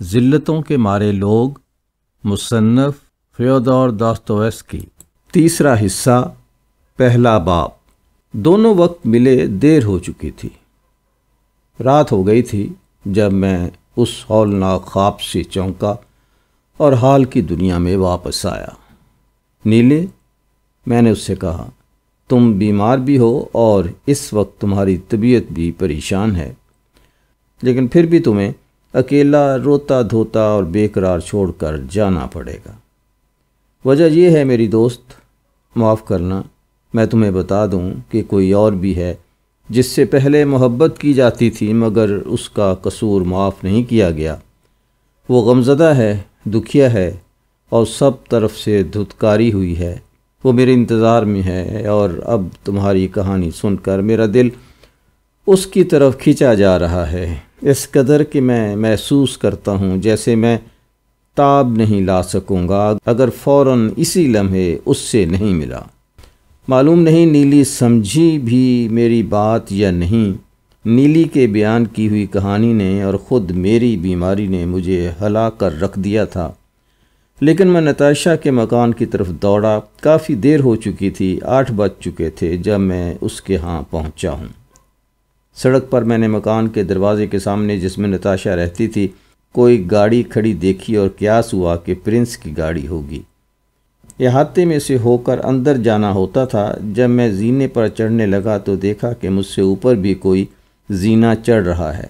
ذلتوں کے مارے لوگ، مصنف فیودور داستویوسکی۔ تیسرا حصہ، پہلا باب۔ دونوں وقت ملے دیر ہو چکی تھی، رات ہو گئی تھی جب میں اس ہولناک خواب سے چونکا اور حال کی دنیا میں واپس آیا۔ نیلے، میں نے اس سے کہا، تم بیمار بھی ہو اور اس وقت تمہاری طبیعت بھی پریشان ہے، لیکن پھر بھی تمہیں اکیلا روتا دھوتا اور بے قرار چھوڑ کر جانا پڑے گا۔ وجہ یہ ہے میری دوست، معاف کرنا، میں تمہیں بتا دوں کہ کوئی اور بھی ہے جس سے پہلے محبت کی جاتی تھی مگر اس کا قصور معاف نہیں کیا گیا۔ وہ غمزدہ ہے، دکھیا ہے اور سب طرف سے دھتکاری ہوئی ہے۔ وہ میرے انتظار میں ہے اور اب تمہاری کہانی سن کر میرا دل اس کی طرف کھینچا جا رہا ہے، اس قدر کہ میں محسوس کرتا ہوں جیسے میں تاب نہیں لا سکوں گا اگر فوراً اسی لمحے اس سے نہیں ملا۔ معلوم نہیں نیلی سمجھی بھی میری بات یا نہیں۔ نیلی کے بیان کی ہوئی کہانی نے اور خود میری بیماری نے مجھے ہلا کر رکھ دیا تھا، لیکن میں نتاشا کے مکان کی طرف دوڑا۔ کافی دیر ہو چکی تھی، 8 بج چکے تھے جب میں اس کے ہاں پہنچا ہوں۔ سڑک پر میں نے مکان کے دروازے کے سامنے جس میں نتاشا رہتی تھی کوئی گاڑی کھڑی دیکھی اور قیاس ہوا کہ پرنس کی گاڑی ہوگی۔ احاطے میں سے ہو کر اندر جانا ہوتا تھا۔ جب میں زینے پر چڑھنے لگا تو دیکھا کہ مجھ سے اوپر بھی کوئی زینہ چڑھ رہا ہے۔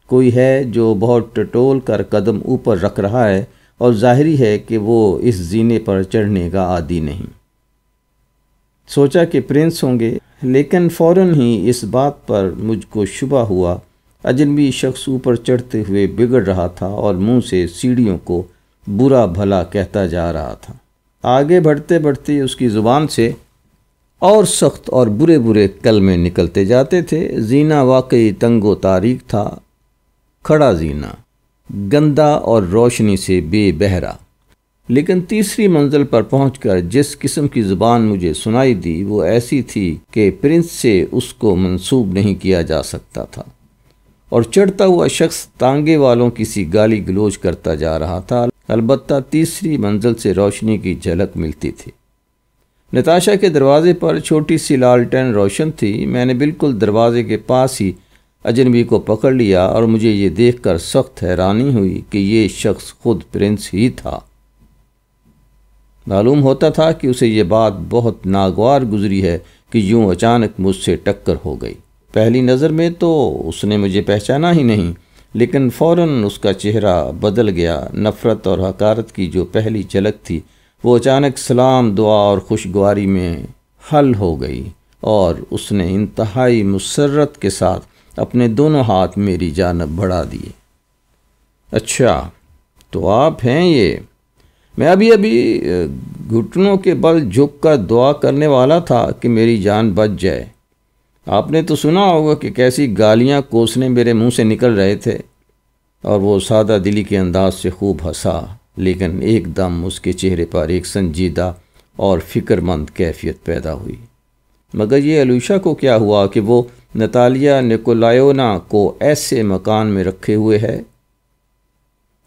کوئی ہے جو بہت ٹٹول کر قدم اوپر رکھ رہا ہے اور ظاہری ہے کہ وہ اس زینے پر چڑھنے کا عادی نہیں۔ سوچا کہ پرنس ہوں گے، لیکن فوراً ہی اس بات پر مجھ کو شبہ ہوا۔ اجنبی شخص اوپر چڑھتے ہوئے بگڑ رہا تھا اور منہ سے سیڑھیوں کو برا بھلا کہتا جا رہا تھا۔ آگے بڑھتے بڑھتے اس کی زبان سے اور سخت اور برے برے کلمے نکلتے جاتے تھے۔ زینہ واقعی تنگ و تاریک تھا، کھڑا زینہ، گندا اور روشنی سے بے بہرا۔ لیکن تیسری منزل پر پہنچ کر جس قسم کی زبان مجھے سنائی دی وہ ایسی تھی کہ پرنس سے اس کو منسوب نہیں کیا جا سکتا تھا، اور چڑھتا ہوا شخص تانگے والوں کی سی گالی گلوچ کرتا جا رہا تھا۔ البتہ تیسری منزل سے روشنی کی جھلک ملتی تھی۔ نتاشا کے دروازے پر چھوٹی سی لالٹین روشن تھی۔ میں نے بالکل دروازے کے پاس ہی اجنبی کو پکڑ لیا اور مجھے یہ دیکھ کر سخت حیرانی ہوئی کہ یہ شخص خود پرنس ہی تھا۔ معلوم ہوتا تھا کہ اسے یہ بات بہت ناگوار گزری ہے کہ یوں اچانک مجھ سے ٹکر ہو گئی۔ پہلی نظر میں تو اس نے مجھے پہچانا ہی نہیں، لیکن فوراً اس کا چہرہ بدل گیا۔ نفرت اور حقارت کی جو پہلی جھلک تھی وہ اچانک سلام، دعا اور خوشگواری میں حل ہو گئی، اور اس نے انتہائی مسرت کے ساتھ اپنے دونوں ہاتھ میری جانب بڑھا دیے۔ اچھا، تو آپ ہیں یہ؟ میں ابھی گھٹنوں کے بل جھک کر دعا کرنے والا تھا کہ میری جان بچ جائے۔ آپ نے تو سنا ہوگا کہ کیسی گالیاں کوسنے میرے منہ سے نکل رہے تھے۔ اور وہ سادہ دلی کے انداز سے خوب ہنسا، لیکن ایک دم اس کے چہرے پر ایک سنجیدہ اور فکر مند کیفیت پیدا ہوئی۔ مگر یہ الیوشا کو کیا ہوا کہ وہ نتالیا نیکولائیونا کو ایسے مکان میں رکھے ہوئے ہے؟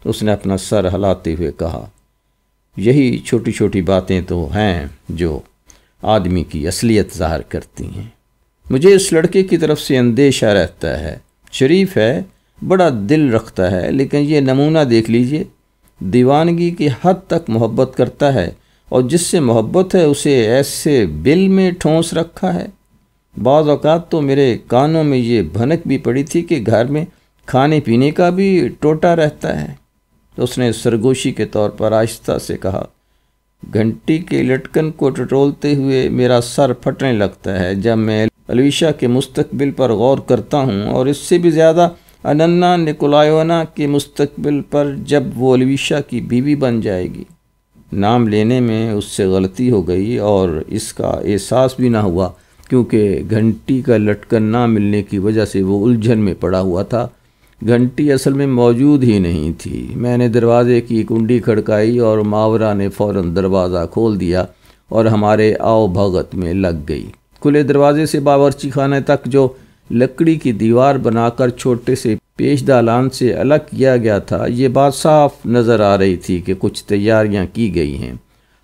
اس نے اپنا سر ہلاتے ہوئے کہا، یہی چھوٹی چھوٹی باتیں تو ہیں جو آدمی کی اصلیت ظاہر کرتی ہیں۔ مجھے اس لڑکے کی طرف سے اندیشہ رہتا ہے۔ شریف ہے، بڑا دل رکھتا ہے، لیکن یہ نمونہ دیکھ لیجئے، دیوانگی کی حد تک محبت کرتا ہے، اور جس سے محبت ہے اسے ایسے بل میں ٹھونس رکھا ہے۔ بعض اوقات تو میرے کانوں میں یہ بھنک بھی پڑی تھی کہ گھر میں کھانے پینے کا بھی ٹوٹا رہتا ہے۔ اس نے سرگوشی کے طور پر آہستہ سے کہا، گھنٹی کے لٹکن کو ٹٹولتے ہوئے میرا سر پھٹنے لگتا ہے جب میں الیوشا کے مستقبل پر غور کرتا ہوں، اور اس سے بھی زیادہ اننا نیکولائیونا کے مستقبل پر جب وہ الیوشا کی بیوی بن جائے گی۔ نام لینے میں اس سے غلطی ہو گئی اور اس کا احساس بھی نہ ہوا، کیونکہ گھنٹی کا لٹکن نہ ملنے کی وجہ سے وہ الجھن میں پڑا ہوا تھا۔ گھنٹی اصل میں موجود ہی نہیں تھی۔ میں نے دروازے کی کنڈی کھڑکائی اور ماورا نے فوراً دروازہ کھول دیا اور ہمارے آؤ بھگت میں لگ گئی۔ کھلے دروازے سے باورچی خانے تک جو لکڑی کی دیوار بنا کر چھوٹے سے پیش دالان سے الگ کیا گیا تھا، یہ بات صاف نظر آ رہی تھی کہ کچھ تیاریاں کی گئی ہیں۔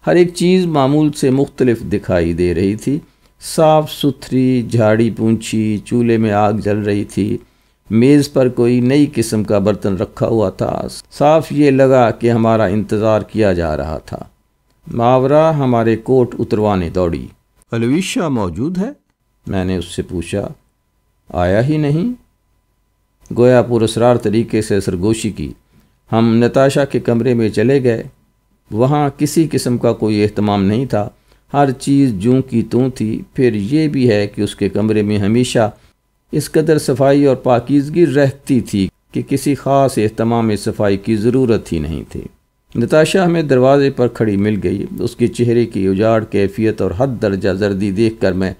ہر ایک چیز معمول سے مختلف دکھائی دے رہی تھی۔ صاف ستھری جھاڑی پونچھی، چولہے میں آگ جل رہی تھی، میز پر کوئی نئی قسم کا برتن رکھا ہوا تھا۔ صاف یہ لگا کہ ہمارا انتظار کیا جا رہا تھا۔ ماورا ہمارے کوٹ اتروانے دوڑی۔ الویشا موجود ہے؟ میں نے اس سے پوچھا۔ آیا ہی نہیں؟ گویا پراسرار طریقے سے سرگوشی کی۔ ہم نتاشا کے کمرے میں چلے گئے۔ وہاں کسی قسم کا کوئی اہتمام نہیں تھا، ہر چیز جوں کی توں تھی۔ پھر یہ بھی ہے کہ اس کے کمرے میں ہمیشہ اس قدر صفائی اور پاکیزگی رہتی تھی کہ کسی خاص اہتمام صفائی کی ضرورت ہی نہیں تھی۔ نتاشا ہمیں دروازے پر کھڑی مل گئی۔ اس کے چہرے کی اجاڑ کیفیت اور حد درجہ زردی دیکھ کر میں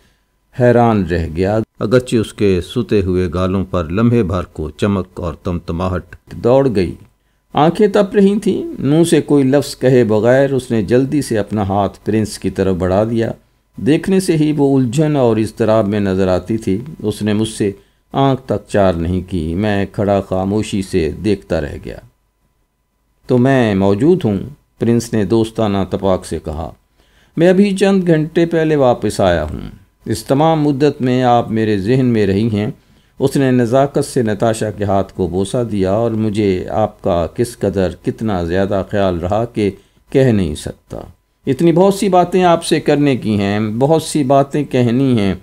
حیران رہ گیا، اگرچہ اس کے سوتے ہوئے گالوں پر لمحے بھر کو چمک اور تمتماہٹ دوڑ گئی۔ آنکھیں تپ رہی تھیں۔ منہ سے کوئی لفظ کہے بغیر اس نے جلدی سے اپنا ہاتھ پرنس کی طرف بڑھا دیا۔ دیکھنے سے ہی وہ الجھن اور اضطراب میں نظر آتی تھی۔ اس نے مجھ سے آنکھ تک چار نہیں کی۔ میں کھڑا خاموشی سے دیکھتا رہ گیا۔ تو میں موجود ہوں، پرنس نے دوستانہ تپاک سے کہا۔ میں ابھی چند گھنٹے پہلے واپس آیا ہوں۔ اس تمام مدت میں آپ میرے ذہن میں رہی ہیں۔ اس نے نزاکت سے نتاشا کے ہاتھ کو بوسہ دیا، اور مجھے آپ کا کس قدر کتنا زیادہ خیال رہا کہ کہہ نہیں سکتا۔ اتنی بہت سی باتیں آپ سے کرنے کی ہیں، بہت سی باتیں کہنی ہیں۔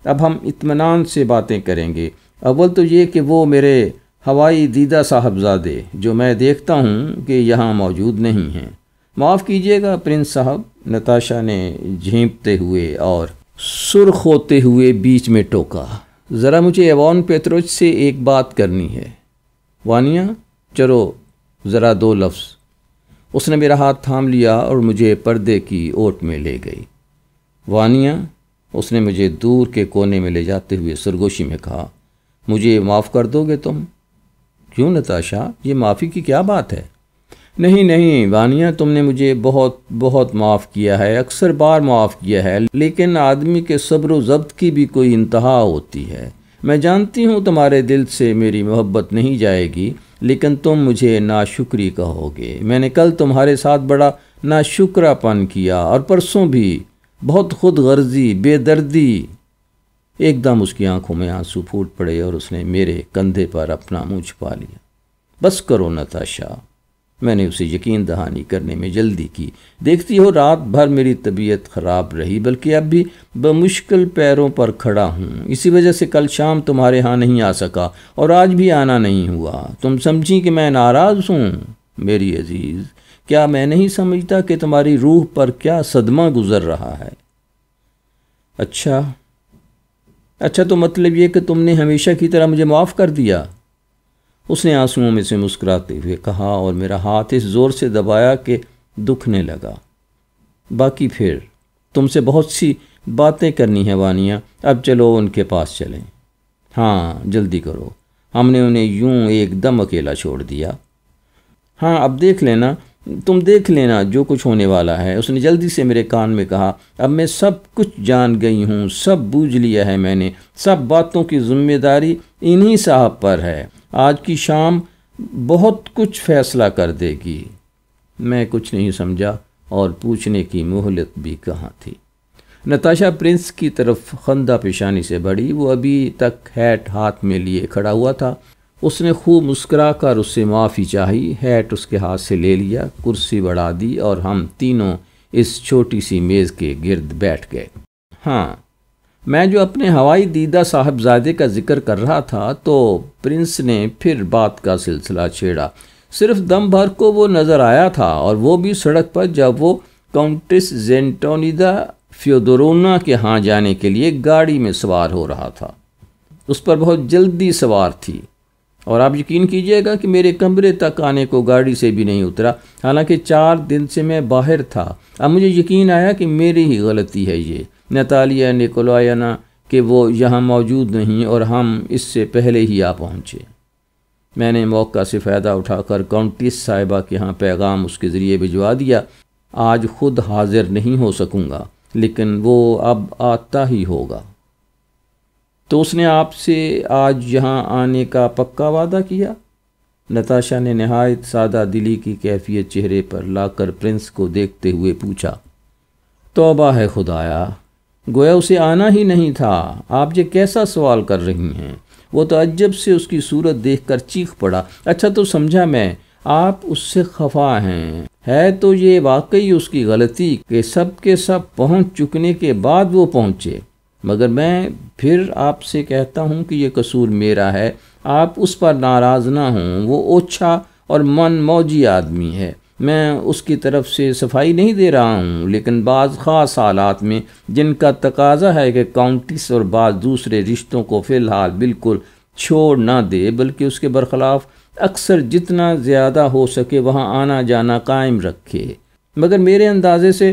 اب ہم اطمینان سے باتیں کریں گے۔ اول تو یہ کہ وہ میرے ہوائی دیدہ صاحبزادے جو میں دیکھتا ہوں کہ یہاں موجود نہیں ہیں۔ معاف کیجیے گا پرنس صاحب، نتاشا نے جھینپتے ہوئے اور سرخ ہوتے ہوئے بیچ میں ٹوکا۔ ذرا مجھے ایوان پیتروچ سے ایک بات کرنی ہے۔ وانیا، چلو ذرا دو لفظ۔ اس نے میرا ہاتھ تھام لیا اور مجھے پردے کی اوٹ میں لے گئی۔ وانیا، اس نے مجھے دور کے کونے میں لے جاتے ہوئے سرگوشی میں کہا، مجھے معاف کر دو گے تم؟ کیوں نتاشا، یہ معافی کی کیا بات ہے؟ نہیں وانیا، تم نے مجھے بہت بہت معاف کیا ہے، اکثر بار معاف کیا ہے، لیکن آدمی کے صبر و ضبط کی بھی کوئی انتہا ہوتی ہے۔ میں جانتی ہوں تمہارے دل سے میری محبت نہیں جائے گی، لیکن تم مجھے ناشکری کہو گے۔ میں نے کل تمہارے ساتھ بڑا ناشکرا پن کیا، اور پرسوں بھی بہت خود غرضی، بے دردی۔ ایک دم اس کی آنکھوں میں آنسو پھوٹ پڑے اور اس نے میرے کندھے پر اپنا منہ چھپا لیا۔ بس کرو نتاشا، میں نے اسے یقین دہانی کرنے میں جلدی کی۔ دیکھتی ہو رات بھر میری طبیعت خراب رہی، بلکہ اب بھی بمشکل پیروں پر کھڑا ہوں۔ اسی وجہ سے کل شام تمہارے ہاں نہیں آ سکا، اور آج بھی آنا نہیں ہوا۔ تم سمجھی کہ میں ناراض ہوں؟ میری عزیز، کیا میں نہیں سمجھتا کہ تمہاری روح پر کیا صدمہ گزر رہا ہے؟ اچھا تو مطلب یہ کہ تم نے ہمیشہ کی طرح مجھے معاف کر دیا؟ اس نے آنسوؤں میں سے مسکراتے ہوئے کہا، اور میرا ہاتھ اس زور سے دبایا کہ دکھنے لگا۔ باقی پھر تم سے بہت سی باتیں کرنی ہیں وانیا، اب چلو ان کے پاس چلیں۔ ہاں جلدی کرو، ہم نے انہیں یوں ایک دم اکیلا چھوڑ دیا۔ ہاں اب تم دیکھ لینا جو کچھ ہونے والا ہے، اس نے جلدی سے میرے کان میں کہا۔ اب میں سب کچھ جان گئی ہوں، سب بوجھ لیا ہے میں نے، سب باتوں کی ذمہ داری انہی صاحب پر ہے۔ آج کی شام بہت کچھ فیصلہ کر دے گی۔ میں کچھ نہیں سمجھا، اور پوچھنے کی مہلت بھی کہاں تھی۔ نتاشا پرنس کی طرف خندہ پیشانی سے بڑھی۔ وہ ابھی تک ہیٹ ہاتھ میں لیے کھڑا ہوا تھا۔ اس نے خوب مسکرا کر اس سے معافی چاہی، ہیٹ اس کے ہاتھ سے لے لیا، کرسی بڑھا دی، اور ہم تینوں اس چھوٹی سی میز کے گرد بیٹھ گئے۔ ہاں، میں جو اپنے ہوائی دیدہ صاحبزادے کا ذکر کر رہا تھا، تو پرنس نے پھر بات کا سلسلہ چھیڑا۔ صرف دم بھر کو وہ نظر آیا تھا، اور وہ بھی سڑک پر، جب وہ کاؤنٹس زینٹونیدا فیودورونا کے ہاں جانے کے لیے گاڑی میں سوار ہو رہا تھا۔ اس پر بہت جلدی سوار تھی، اور آپ یقین کیجئے گا کہ میرے کمرے تک آنے کو گاڑی سے بھی نہیں اترا، حالانکہ 4 دن سے میں باہر تھا۔ اب مجھے یقین آیا کہ میری ہی غلطی ہے یہ، نتالیا نیکولائیونا، کہ وہ یہاں موجود نہیں اور ہم اس سے پہلے ہی آ پہنچے۔ میں نے موقع سے فائدہ اٹھا کر کاؤنٹس صاحبہ کے ہاں پیغام اس کے ذریعے بھجوا دیا۔ آج خود حاضر نہیں ہو سکوں گا، لیکن وہ اب آتا ہی ہوگا۔ تو اس نے آپ سے آج یہاں آنے کا پکا وعدہ کیا؟ نتاشا نے نہایت سادہ دلی کی کیفیت چہرے پر لا کر پرنس کو دیکھتے ہوئے پوچھا۔ توبہ ہے خدایا، گویا اسے آنا ہی نہیں تھا۔ آپ یہ کیسا سوال کر رہی ہیں؟ وہ تعجب سے اس کی صورت دیکھ کر چیخ پڑا۔ اچھا تو سمجھا میں، آپ اس سے خفا ہیں۔ ہے تو یہ واقعی اس کی غلطی کہ سب کے سب پہنچ چکنے کے بعد وہ پہنچے، مگر میں پھر آپ سے کہتا ہوں کہ یہ قصور میرا ہے۔ آپ اس پر ناراض نہ ہوں، وہ اوچھا اور من موجی آدمی ہے، میں اس کی طرف سے صفائی نہیں دے رہا ہوں، لیکن بعض خاص حالات میں جن کا تقاضا ہے کہ کاؤنٹس اور بعض دوسرے رشتوں کو فی الحال بالکل چھوڑ نہ دے، بلکہ اس کے برخلاف اکثر جتنا زیادہ ہو سکے وہاں آنا جانا قائم رکھے۔ مگر میرے اندازے سے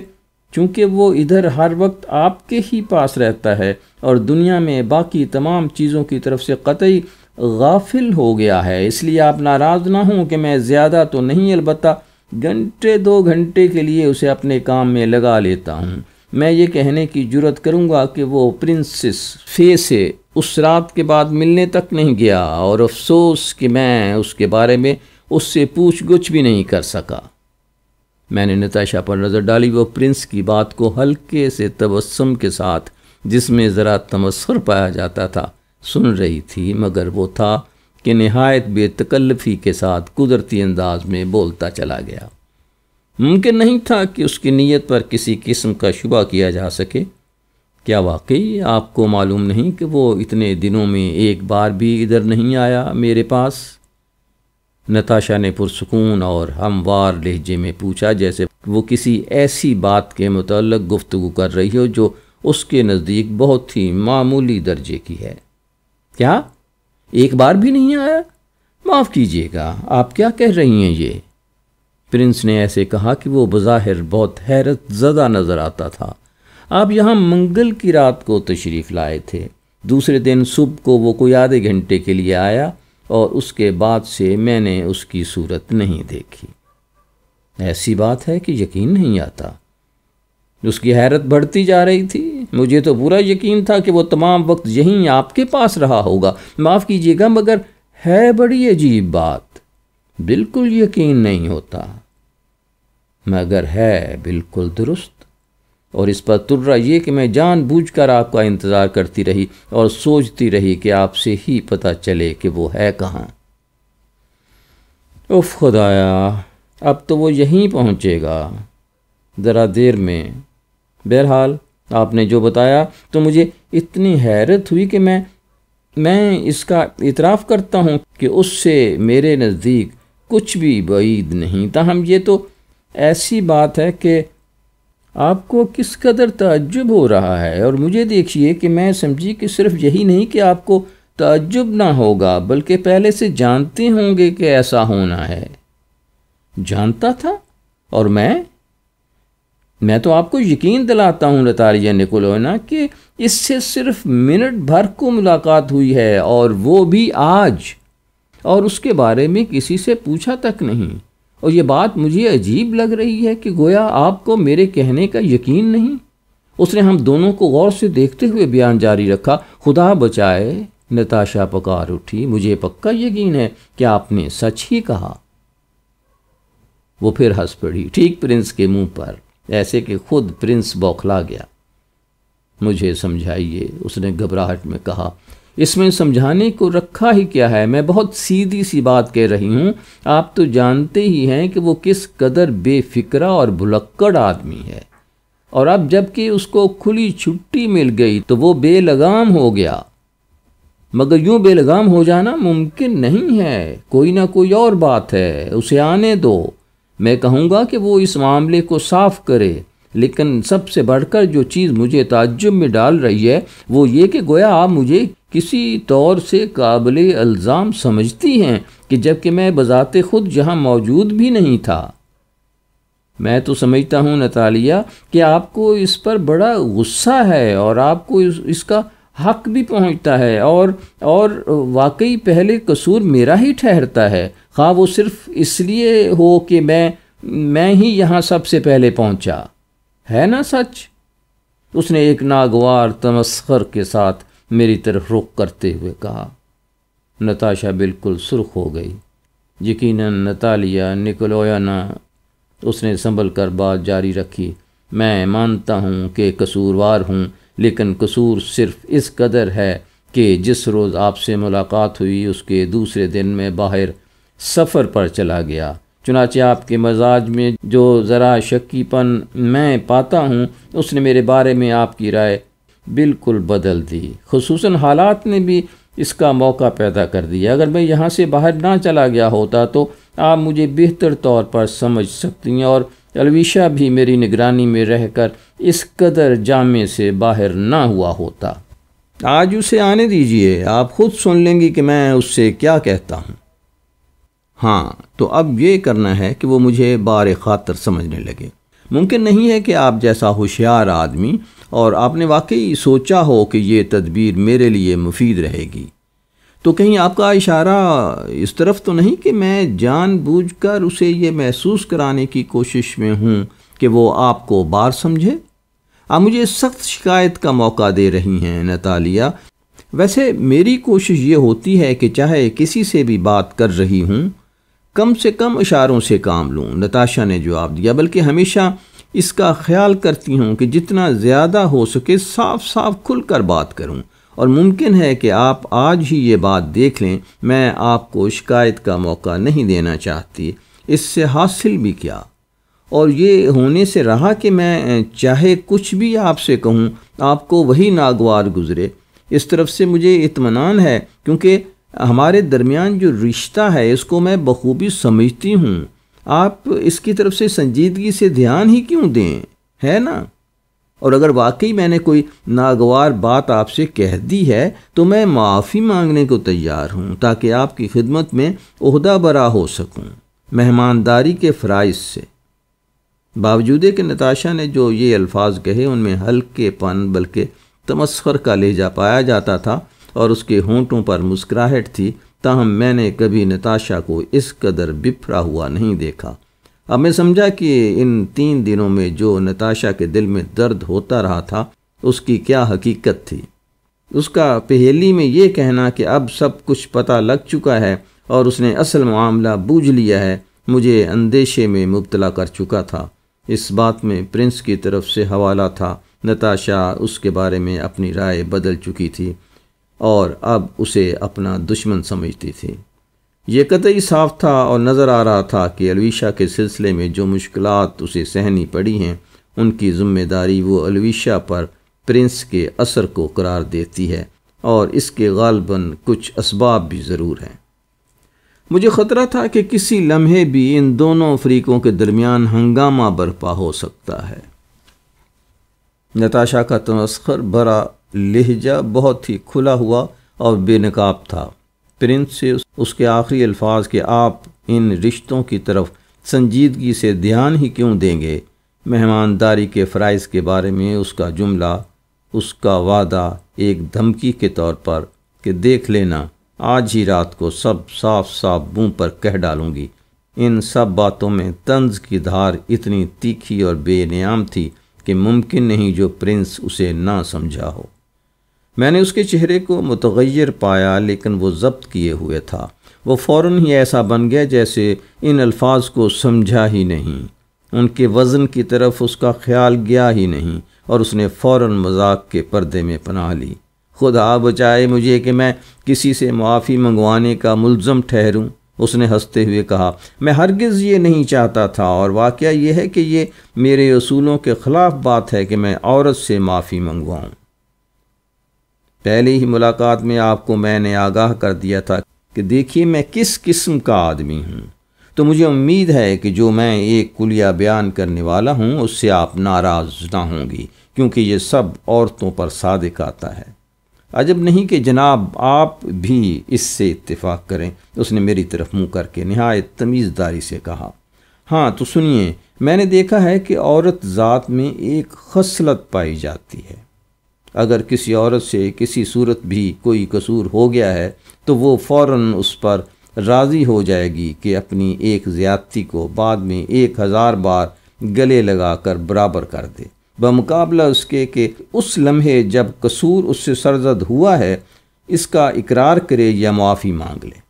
چونکہ وہ ادھر ہر وقت آپ کے ہی پاس رہتا ہے اور دنیا میں باقی تمام چیزوں کی طرف سے قطعی غافل ہو گیا ہے، اس لیے آپ ناراض نہ ہوں کہ میں زیادہ تو نہیں، البتہ گھنٹے 2 گھنٹے کے لیے اسے اپنے کام میں لگا لیتا ہوں۔ میں یہ کہنے کی جرت کروں گا کہ وہ پرنسس فے سے اس رات کے بعد ملنے تک نہیں گیا، اور افسوس کہ میں اس کے بارے میں اس سے پوچھ گچھ بھی نہیں کر سکا۔ میں نے نتاشا پر نظر ڈالی، وہ پرنس کی بات کو ہلکے سے تبسم کے ساتھ، جس میں ذرا تمسخر پایا جاتا تھا، سن رہی تھی، مگر وہ تھا کہ نہایت بے تکلفی کے ساتھ قدرتی انداز میں بولتا چلا گیا۔ ممکن نہیں تھا کہ اس کی نیت پر کسی قسم کا شبہ کیا جا سکے۔ کیا واقعی آپ کو معلوم نہیں کہ وہ اتنے دنوں میں ایک بار بھی ادھر نہیں آیا میرے پاس؟ نتاشا نے پرسکون اور ہموار لہجے میں پوچھا، جیسے وہ کسی ایسی بات کے متعلق گفتگو کر رہی ہو جو اس کے نزدیک بہت ہی معمولی درجے کی ہے۔ کیا ایک بار بھی نہیں آیا؟ معاف کیجیے گا، آپ کیا کہہ رہی ہیں یہ؟ پرنس نے ایسے کہا کہ وہ بظاہر بہت حیرت زدہ نظر آتا تھا۔ آپ یہاں منگل کی رات کو تشریف لائے تھے، دوسرے دن صبح کو وہ کوئی آدھے گھنٹے کے لیے آیا، اور اس کے بعد سے میں نے اس کی صورت نہیں دیکھی۔ ایسی بات ہے کہ یقین نہیں آتا۔ اس کی حیرت بڑھتی جا رہی تھی۔ مجھے تو پورا یقین تھا کہ وہ تمام وقت یہیں آپ کے پاس رہا ہوگا۔ معاف کیجیے گا، مگر ہے بڑی عجیب بات، بالکل یقین نہیں ہوتا، مگر ہے بالکل درست۔ اور اس پر ترا یہ کہ میں جان بوجھ کر آپ کا انتظار کرتی رہی اور سوچتی رہی کہ آپ سے ہی پتہ چلے کہ وہ ہے کہاں۔ اف خدایا، اب تو وہ یہیں پہنچے گا ذرا دیر میں۔ بہرحال آپ نے جو بتایا تو مجھے اتنی حیرت ہوئی کہ میں اس کا اعتراف کرتا ہوں کہ اس سے میرے نزدیک کچھ بھی بعید نہیں۔ تاہم یہ تو ایسی بات ہے کہ آپ کو کس قدر تعجب ہو رہا ہے، اور مجھے دیکھیے کہ میں سمجھی کہ صرف یہی نہیں کہ آپ کو تعجب نہ ہوگا بلکہ پہلے سے جانتے ہوں گے کہ ایسا ہونا ہے۔ جانتا تھا؟ اور میں تو آپ کو یقین دلاتا ہوں نتالیا نیکولائیونا کہ اس سے صرف منٹ بھر کو ملاقات ہوئی ہے، اور وہ بھی آج، اور اس کے بارے میں کسی سے پوچھا تک نہیں۔ اور یہ بات مجھے عجیب لگ رہی ہے کہ گویا آپ کو میرے کہنے کا یقین نہیں۔ اس نے ہم دونوں کو غور سے دیکھتے ہوئے بیان جاری رکھا۔ خدا بچائے، نتاشا پکار اٹھی، مجھے پکا یقین ہے کہ آپ نے سچ ہی کہا۔ وہ پھر ہنس پڑی، ٹھیک پرنس کے منہ پر، ایسے کہ خود پرنس بوکھلا گیا۔ مجھے سمجھائیے، اس نے گھبراہٹ میں کہا۔ اس میں سمجھانے کو رکھا ہی کیا ہے، میں بہت سیدھی سی بات کہہ رہی ہوں۔ آپ تو جانتے ہی ہیں کہ وہ کس قدر بے فکرہ اور بھلکڑ آدمی ہے، اور اب جب کہ اس کو کھلی چھٹی مل گئی تو وہ بے لگام ہو گیا۔ مگر یوں بے لگام ہو جانا ممکن نہیں ہے، کوئی نہ کوئی اور بات ہے، اسے آنے دو۔ میں کہوں گا کہ وہ اس معاملے کو صاف کرے، لیکن سب سے بڑھ کر جو چیز مجھے تعجب میں ڈال رہی ہے وہ یہ کہ گویا آپ مجھے کسی طور سے قابل الزام سمجھتی ہیں، کہ جبکہ میں بذات خود یہاں موجود بھی نہیں تھا۔ میں تو سمجھتا ہوں نتالیا کہ آپ کو اس پر بڑا غصہ ہے، اور آپ کو اس کا حق بھی پہنچتا ہے، اور واقعی پہلے قصور میرا ہی ٹھہرتا ہے، خواہ وہ صرف اس لیے ہو کہ میں ہی یہاں سب سے پہلے پہنچا۔ ہے نا سچ؟ اس نے ایک ناگوار تمسخر کے ساتھ میری طرف رخ کرتے ہوئے کہا۔ نتاشا بالکل سرخ ہو گئی۔ یقیناً نتالیا نکولایونا، اس نے سنبھل کر بات جاری رکھی، میں مانتا ہوں کہ قصوروار ہوں، لیکن قصور صرف اس قدر ہے کہ جس روز آپ سے ملاقات ہوئی اس کے دوسرے دن میں باہر سفر پر چلا گیا۔ چنانچہ آپ کے مزاج میں جو ذرا شکی پن میں پاتا ہوں اس نے میرے بارے میں آپ کی رائے بالکل بدل دی۔ خصوصاً حالات نے بھی اس کا موقع پیدا کر دیا۔ اگر میں یہاں سے باہر نہ چلا گیا ہوتا تو آپ مجھے بہتر طور پر سمجھ سکتی ہیں، اور الویشا بھی میری نگرانی میں رہ کر اس قدر جامے سے باہر نہ ہوا ہوتا۔ آج اسے آنے دیجئے، آپ خود سن لیں گی کہ میں اس سے کیا کہتا ہوں۔ ہاں، تو اب یہ کرنا ہے کہ وہ مجھے بار خاطر سمجھنے لگے۔ ممکن نہیں ہے کہ آپ جیسا ہوشیار آدمی اور آپ نے واقعی سوچا ہو کہ یہ تدبیر میرے لیے مفید رہے گی، تو کہیں آپ کا اشارہ اس طرف تو نہیں کہ میں جان بوجھ کر اسے یہ محسوس کرانے کی کوشش میں ہوں کہ وہ آپ کو بار سمجھے؟ آپ مجھے سخت شکایت کا موقع دے رہی ہیں نتالیا۔ ویسے میری کوشش یہ ہوتی ہے کہ چاہے کسی سے بھی بات کر رہی ہوں کم سے کم اشاروں سے کام لوں، نتاشا نے جواب دیا، بلکہ ہمیشہ اس کا خیال کرتی ہوں کہ جتنا زیادہ ہو سکے صاف صاف کھل کر بات کروں، اور ممکن ہے کہ آپ آج ہی یہ بات دیکھ لیں، میں آپ کو شکایت کا موقع نہیں دینا چاہتی۔ اس سے حاصل بھی کیا، اور یہ ہونے سے رہا کہ میں چاہے کچھ بھی آپ سے کہوں آپ کو وہی ناگوار گزرے۔ اس طرف سے مجھے اطمینان ہے، کیونکہ ہمارے درمیان جو رشتہ ہے اس کو میں بخوبی سمجھتی ہوں۔ آپ اس کی طرف سے سنجیدگی سے دھیان ہی کیوں دیں، ہے نا؟ اور اگر واقعی میں نے کوئی ناگوار بات آپ سے کہہ دی ہے تو میں معافی مانگنے کو تیار ہوں، تاکہ آپ کی خدمت میں عہدہ برا ہو سکوں، مہمانداری کے فرائض سے۔ باوجود کہ نتاشا نے جو یہ الفاظ کہے ان میں ہلکے پن بلکہ تمسخر کا لہجہ پایا جاتا تھا اور اس کے ہونٹوں پر مسکراہٹ تھی، تاہم میں نے کبھی نتاشا کو اس قدر بپھرا ہوا نہیں دیکھا۔ اب میں سمجھا کہ ان 3 دنوں میں جو نتاشا کے دل میں درد ہوتا رہا تھا اس کی کیا حقیقت تھی۔ اس کا پہیلی میں یہ کہنا کہ اب سب کچھ پتہ لگ چکا ہے اور اس نے اصل معاملہ بوجھ لیا ہے مجھے اندیشے میں مبتلا کر چکا تھا۔ اس بات میں پرنس کی طرف سے حوالہ تھا، نتاشا اس کے بارے میں اپنی رائے بدل چکی تھی اور اب اسے اپنا دشمن سمجھتی تھی۔ یہ قطعی صاف تھا اور نظر آ رہا تھا کہ الویشا کے سلسلے میں جو مشکلات اسے سہنی پڑی ہیں ان کی ذمہ داری وہ الویشا پر پرنس کے اثر کو قرار دیتی ہے، اور اس کے غالباً کچھ اسباب بھی ضرور ہیں۔ مجھے خطرہ تھا کہ کسی لمحے بھی ان دونوں فریقوں کے درمیان ہنگامہ برپا ہو سکتا ہے۔ نتاشا کا تمسخر بھرا لہجہ بہت ہی کھلا ہوا اور بے نقاب تھا۔ پرنس سے اس کے آخری الفاظ کہ آپ ان رشتوں کی طرف سنجیدگی سے دھیان ہی کیوں دیں گے، مہمانداری کے فرائض کے بارے میں اس کا جملہ، اس کا وعدہ ایک دھمکی کے طور پر کہ دیکھ لینا آج ہی رات کو سب صاف صاف منہ پر کہہ ڈالوں گی، ان سب باتوں میں طنز کی دھار اتنی تیکھی اور بے نیام تھی کہ ممکن نہیں جو پرنس اسے نہ سمجھا ہو۔ میں نے اس کے چہرے کو متغیر پایا، لیکن وہ ضبط کیے ہوئے تھا۔ وہ فوراً ہی ایسا بن گیا جیسے ان الفاظ کو سمجھا ہی نہیں، ان کے وزن کی طرف اس کا خیال گیا ہی نہیں، اور اس نے فوراً مذاق کے پردے میں پناہ لی۔ خدا بچائے مجھے کہ میں کسی سے معافی منگوانے کا ملزم ٹھہروں، اس نے ہنستے ہوئے کہا۔ میں ہرگز یہ نہیں چاہتا تھا، اور واقعہ یہ ہے کہ یہ میرے اصولوں کے خلاف بات ہے کہ میں عورت سے معافی منگواؤں۔ پہلی ہی ملاقات میں آپ کو میں نے آگاہ کر دیا تھا کہ دیکھیے میں کس قسم کا آدمی ہوں، تو مجھے امید ہے کہ جو میں ایک کلیہ بیان کرنے والا ہوں اس سے آپ ناراض نہ ہوں گی، کیونکہ یہ سب عورتوں پر صادق آتا ہے۔ عجب نہیں کہ جناب آپ بھی اس سے اتفاق کریں، اس نے میری طرف منہ کر کے نہایت تمیزداری سے کہا۔ ہاں تو سنیے، میں نے دیکھا ہے کہ عورت ذات میں ایک خصلت پائی جاتی ہے۔ اگر کسی عورت سے کسی صورت بھی کوئی قصور ہو گیا ہے تو وہ فوراً اس پر راضی ہو جائے گی کہ اپنی ایک زیادتی کو بعد میں 1000 بار گلے لگا کر برابر کر دے۔ بمقابلہ اس کے کہ اس لمحے جب قصور اس سے سرزد ہوا ہے اس کا اقرار کرے یا معافی مانگ لے۔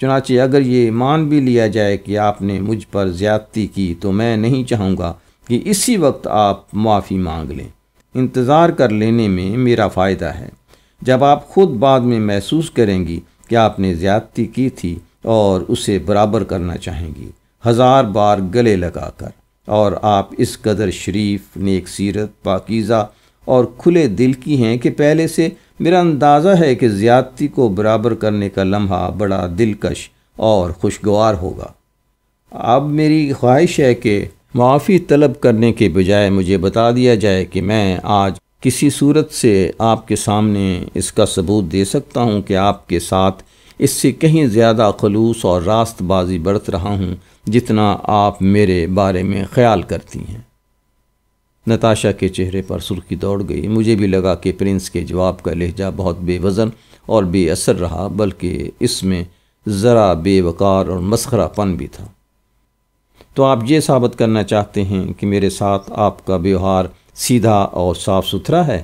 چنانچہ اگر یہ مان بھی لیا جائے کہ آپ نے مجھ پر زیادتی کی تو میں نہیں چاہوں گا کہ اسی وقت آپ معافی مانگ لیں۔ انتظار کر لینے میں میرا فائدہ ہے۔ جب آپ خود بعد میں محسوس کریں گی کہ آپ نے زیادتی کی تھی اور اسے برابر کرنا چاہیں گی 1000 بار گلے لگا کر، اور آپ اس قدر شریف، نیک سیرت، پاکیزہ اور کھلے دل کی ہیں کہ پہلے سے میرا اندازہ ہے کہ زیادتی کو برابر کرنے کا لمحہ بڑا دلکش اور خوشگوار ہوگا۔ اب میری خواہش ہے کہ معافی طلب کرنے کے بجائے مجھے بتا دیا جائے کہ میں آج کسی صورت سے آپ کے سامنے اس کا ثبوت دے سکتا ہوں کہ آپ کے ساتھ اس سے کہیں زیادہ خلوص اور راست بازی برت رہا ہوں جتنا آپ میرے بارے میں خیال کرتی ہیں۔ نتاشا کے چہرے پر سرخی دوڑ گئی۔ مجھے بھی لگا کہ پرنس کے جواب کا لہجہ بہت بے وزن اور بے اثر رہا، بلکہ اس میں ذرا بے وقار اور مسخرہ پن بھی تھا۔ تو آپ یہ ثابت کرنا چاہتے ہیں کہ میرے ساتھ آپ کا ویوہار سیدھا اور صاف ستھرا ہے؟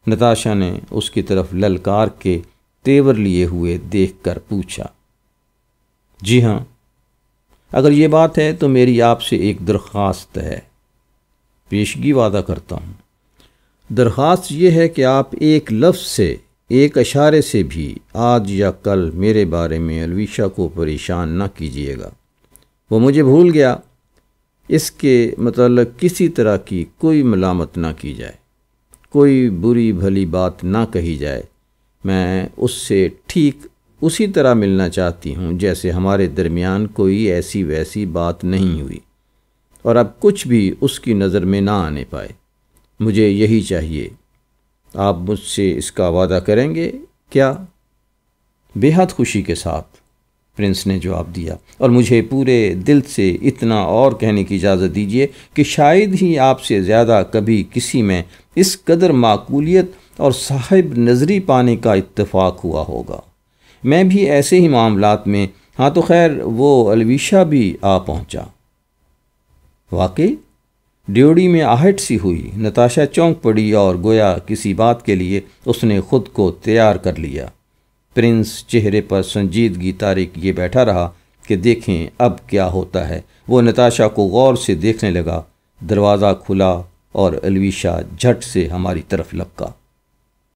نتاشا نے اس کی طرف للکار کے تیور لیے ہوئے دیکھ کر پوچھا۔ جی ہاں، اگر یہ بات ہے تو میری آپ سے ایک درخواست ہے۔ پیشگی وعدہ کرتا ہوں۔ درخواست یہ ہے کہ آپ ایک لفظ سے، ایک اشارے سے بھی آج یا کل میرے بارے میں الویشا کو پریشان نہ کیجیے گا۔ وہ مجھے بھول گیا، اس کے متعلق کسی طرح کی کوئی ملامت نہ کی جائے، کوئی بری بھلی بات نہ کہی جائے۔ میں اس سے ٹھیک اسی طرح ملنا چاہتی ہوں جیسے ہمارے درمیان کوئی ایسی ویسی بات نہیں ہوئی، اور اب کچھ بھی اس کی نظر میں نہ آنے پائے۔ مجھے یہی چاہیے۔ آپ مجھ سے اس کا وعدہ کریں گے کیا؟ بے حد خوشی کے ساتھ، پرنس نے جواب دیا، اور مجھے پورے دل سے اتنا اور کہنے کی اجازت دیجیے کہ شاید ہی آپ سے زیادہ کبھی کسی میں اس قدر معقولیت اور صاحب نظری پانے کا اتفاق ہوا ہوگا۔ میں بھی ایسے ہی معاملات میں، ہاں تو خیر وہ الویشا بھی آ پہنچا۔ واقعی؟ ڈیوڑی میں آہٹ سی ہوئی۔ نتاشا چونک پڑی اور گویا کسی بات کے لیے اس نے خود کو تیار کر لیا۔ پرنس چہرے پر سنجیدگی طاری کیے بیٹھا رہا کہ دیکھیں اب کیا ہوتا ہے۔ وہ نتاشا کو غور سے دیکھنے لگا۔ دروازہ کھلا اور الویشا جھٹ سے ہماری طرف لپکا۔